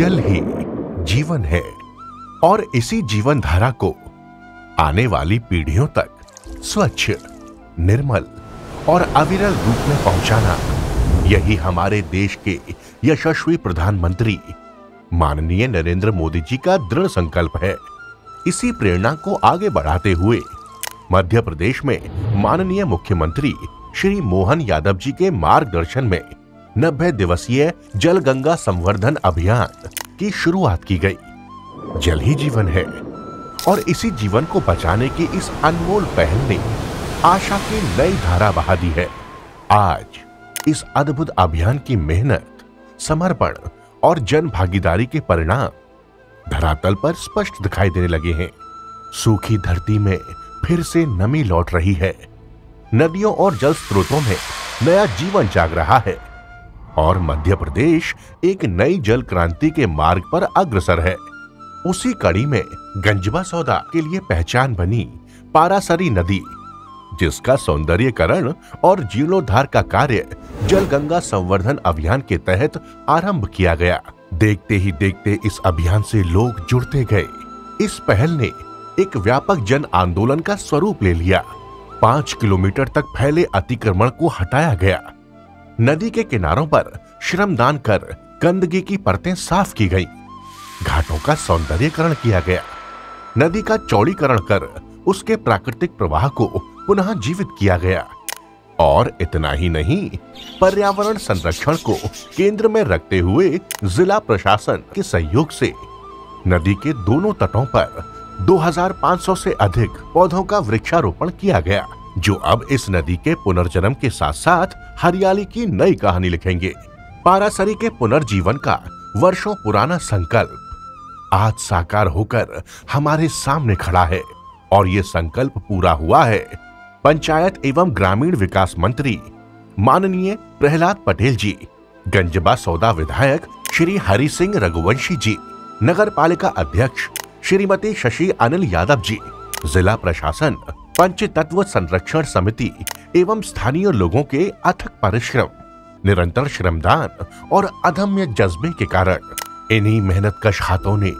जल ही जीवन है और इसी जीवन धारा को आने वाली पीढ़ियों तक स्वच्छ, निर्मल और अविरल रूप में पहुंचाना, यही हमारे देश के यशस्वी प्रधानमंत्री माननीय नरेंद्र मोदी जी का दृढ़ संकल्प है। इसी प्रेरणा को आगे बढ़ाते हुए मध्य प्रदेश में माननीय मुख्यमंत्री श्री मोहन यादव जी के मार्गदर्शन में 90 दिवसीय जल गंगा संवर्धन अभियान की शुरुआत की गई। जल ही जीवन है और इसी जीवन को बचाने की इस अनमोल पहल ने आशा की नई धारा बहा दी है। आज इस अद्भुत अभियान की मेहनत, समर्पण और जन भागीदारी के परिणाम धरातल पर स्पष्ट दिखाई देने लगे हैं। सूखी धरती में फिर से नमी लौट रही है, नदियों और जल स्रोतों में नया जीवन जाग रहा है और मध्य प्रदेश एक नई जल क्रांति के मार्ग पर अग्रसर है। उसी कड़ी में गंजबा सौदा के लिए पहचान बनी पारासरी नदी, जिसका सौंदर्यीकरण और जीर्णोद्धार का कार्य जल गंगा संवर्धन अभियान के तहत आरंभ किया गया। देखते ही देखते इस अभियान से लोग जुड़ते गए। इस पहल ने एक व्यापक जन आंदोलन का स्वरूप ले लिया। 5 किलोमीटर तक फैले अतिक्रमण को हटाया गया। नदी के किनारों पर श्रमदान कर गंदगी की परतें साफ की गई। घाटों का सौंदर्यीकरण किया गया। नदी का चौड़ीकरण कर उसके प्राकृतिक प्रवाह को पुनः जीवित किया गया। और इतना ही नहीं, पर्यावरण संरक्षण को केंद्र में रखते हुए जिला प्रशासन के सहयोग से नदी के दोनों तटों पर 2500 से अधिक पौधों का वृक्षारोपण किया गया, जो अब इस नदी के पुनर्जन्म के साथ साथ हरियाली की नई कहानी लिखेंगे। पारासरी के पुनर्जीवन का वर्षों पुराना संकल्प आज साकार होकर हमारे सामने खड़ा है और ये संकल्प पूरा हुआ है। पंचायत एवं ग्रामीण विकास मंत्री माननीय प्रहलाद पटेल जी, गंजबा सौदा विधायक श्री हरि सिंह रघुवंशी जी, नगर पालिका अध्यक्ष श्रीमती शशि अनिल यादव जी, जिला प्रशासन, पंच तत्व संरक्षण समिति एवं स्थानीय लोगों के अथक परिश्रम, निरंतर श्रमदान और अदम्य जज्बे के कारण इन्हीं मेहनतकश हाथों ने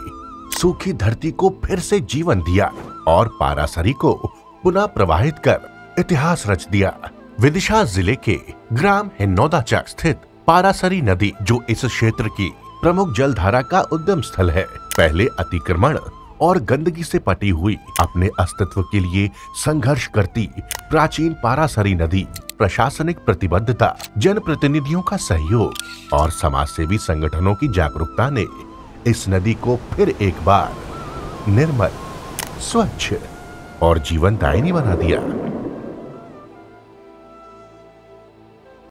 सूखी धरती को फिर से जीवन दिया और पारासरी को पुनः प्रवाहित कर इतिहास रच दिया। विदिशा जिले के ग्राम हिन्नौदाचक स्थित पारासरी नदी, जो इस क्षेत्र की प्रमुख जलधारा का उद्गम स्थल है, पहले अतिक्रमण और गंदगी से पटी हुई अपने अस्तित्व के लिए संघर्ष करती प्राचीन पारासरी नदी, प्रशासनिक प्रतिबद्धता, जनप्रतिनिधियों का सहयोग और समाजसेवी संगठनों की जागरूकता ने इस नदी को फिर एक बार निर्मल, स्वच्छ और जीवनदायिनी बना दिया।